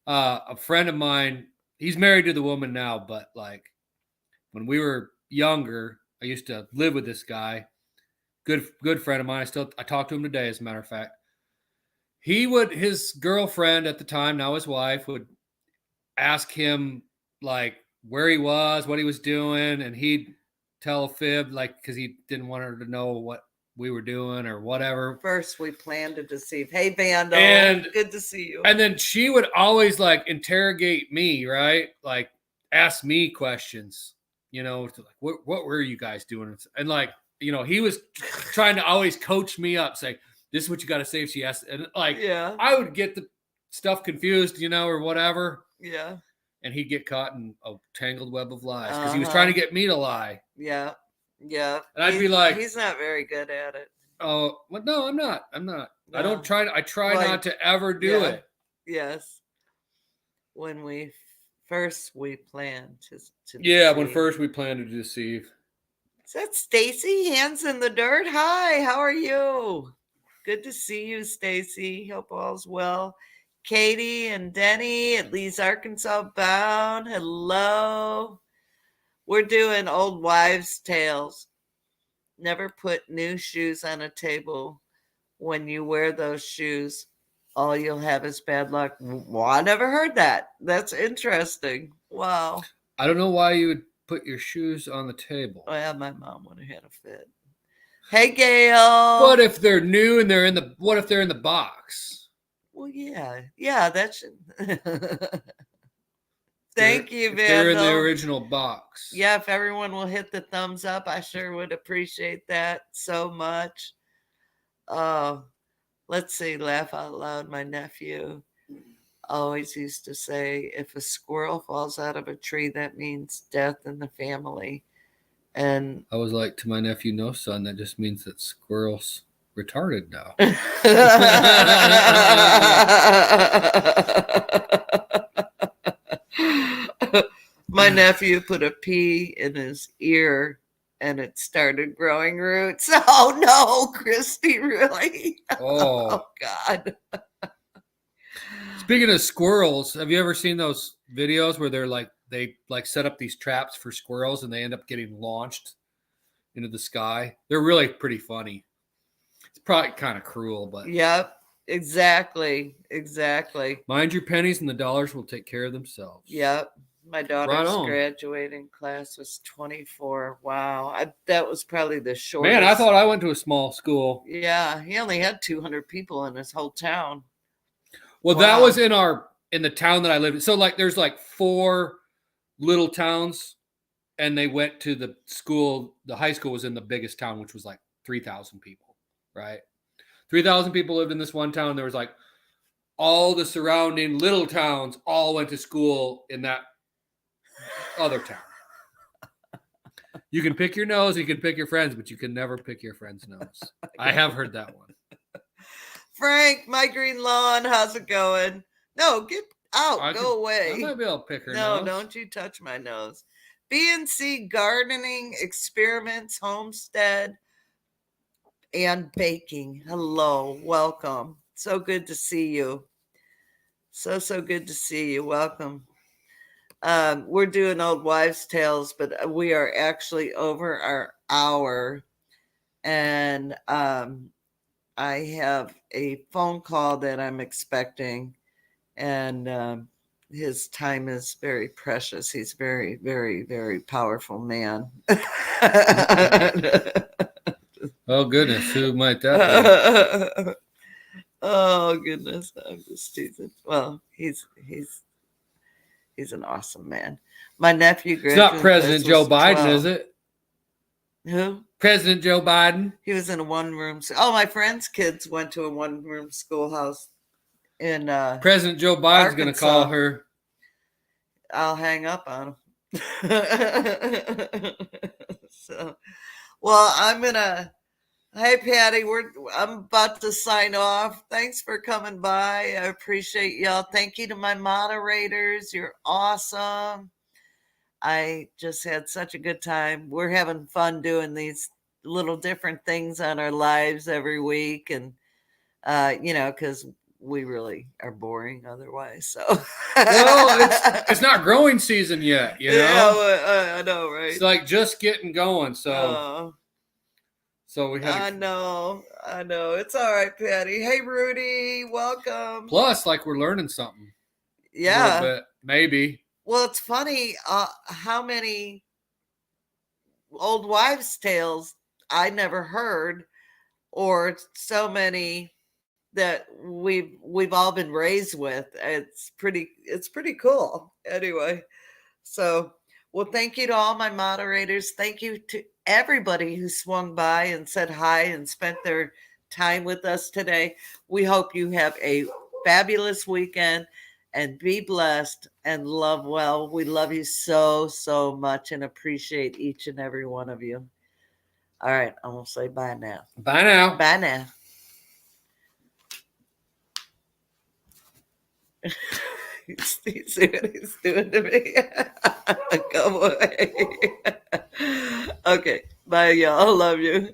A friend of mine. He's married to the woman now, but like when we were younger, I used to live with this guy. Good friend of mine. I talk to him today, as a matter of fact. His girlfriend at the time, now his wife, would ask him like where he was, what he was doing, and he'd tell a fib, like, because he didn't want her to know what we were doing or whatever. First, we planned to deceive. Hey, Vandal. And- good to see you. And then she would always like interrogate me, right? Like ask me questions, you know, to like, what were you guys doing? And like, you know, he was trying to always coach me up, say, this is what you got to say if she asked. And like, Yeah. I would get the stuff confused, you know, or whatever. Yeah. And he'd get caught in a tangled web of lies because he was trying to get me to lie. Yeah. Yeah. And I'd be like, he's not very good at it. oh, well, no, I'm not. I No. don't try. I try Like, not to ever do it. Yes. When we planned to Yeah, when deceive. first we planned to deceive. Is that Stacy? Hands in the dirt. Hi, how are you? Good to see you, Stacy. Hope all's well. Katie and Denny at Lee's Arkansas Bound. Hello. We're doing old wives' tales. Never put new shoes on a table. When you wear those shoes, all you'll have is bad luck. Well, I never heard that. That's interesting. Wow. I don't know why you would put your shoes on the table. Well, my mom would have had a fit. Hey, Gail. But if they're new and what if they're in the box? Well, yeah, that should. Thank you, If they're in the Vandal. original box. Yeah, if everyone will hit the thumbs up, I sure would appreciate that so much. Let's see, laugh out loud. My nephew always used to say, if a squirrel falls out of a tree, that means death in the family. And I was like to my nephew, no, son, that just means that squirrel's retarded now. My nephew put a pea in his ear and it started growing roots. Oh no, Christy, really? Oh, God. speaking of squirrels, have you ever seen those videos where they set up these traps for squirrels and they end up getting launched into the sky? They're really pretty funny. It's probably kind of cruel, but Yep, exactly. mind your pennies and the dollars will take care of themselves. Yep. My daughter's Right on. graduating class was 24. Wow. That was probably the shortest. Man, I thought I went to a small school. Yeah, he only had 200 people in his whole town. Well, Wow. that was in the town that I lived in. So there's 4 little towns, and they went to the school. The high school was in the biggest town, which was 3,000 people, right? 3,000 people lived in this one town. There was all the surrounding little towns all went to school in that other town. You can pick your nose, you can pick your friends, but you can never pick your friend's nose. I have heard that one. Frank, my green lawn, how's it going? No, get out. Go away. I might be able to pick her No, nose. don't you touch my nose. BNC Gardening Experiments Homestead and Baking. Hello, welcome. So good to see you. So good to see you. Welcome. We're doing old wives' tales, but we are actually over our hour. And I have a phone call that I'm expecting. And his time is very precious. He's very, very, very powerful man. Oh, goodness. Who might that be? Oh, goodness. I'm just teasing. Well, he's an awesome man. My nephew It's not President Joe Biden, 12. is it? Who? President Joe Biden? He was in a one-room. Oh, my friend's kids went to a one-room schoolhouse in President Joe Biden's going to call Arkansas. her. I'll hang up on him. So, well, I'm gonna. Hey, Patty, I'm about to sign off. Thanks for coming by. I appreciate y'all. Thank you to my moderators. You're awesome. I just had such a good time. We're having fun doing these little different things on our lives every week, and because we really are boring otherwise. So, Well, it's not growing season yet, you know? Yeah, I know, right? It's just getting going. So we had I know. It's all right, Patty. Hey, Rudy, welcome. plus we're learning something. A Yeah. little bit, maybe. Well, it's funny how many old wives' tales I never heard or so many that we've all been raised with. It's pretty cool. Anyway, so well, thank you to all my moderators. Thank you to everybody who swung by and said hi and spent their time with us today. We hope you have a fabulous weekend and be blessed and love well. We love you so, so much and appreciate each and every one of you. All right, I'm going to say bye now. Bye now. Bye now. See what he's doing to me? Come away. Okay, bye, y'all. Love you.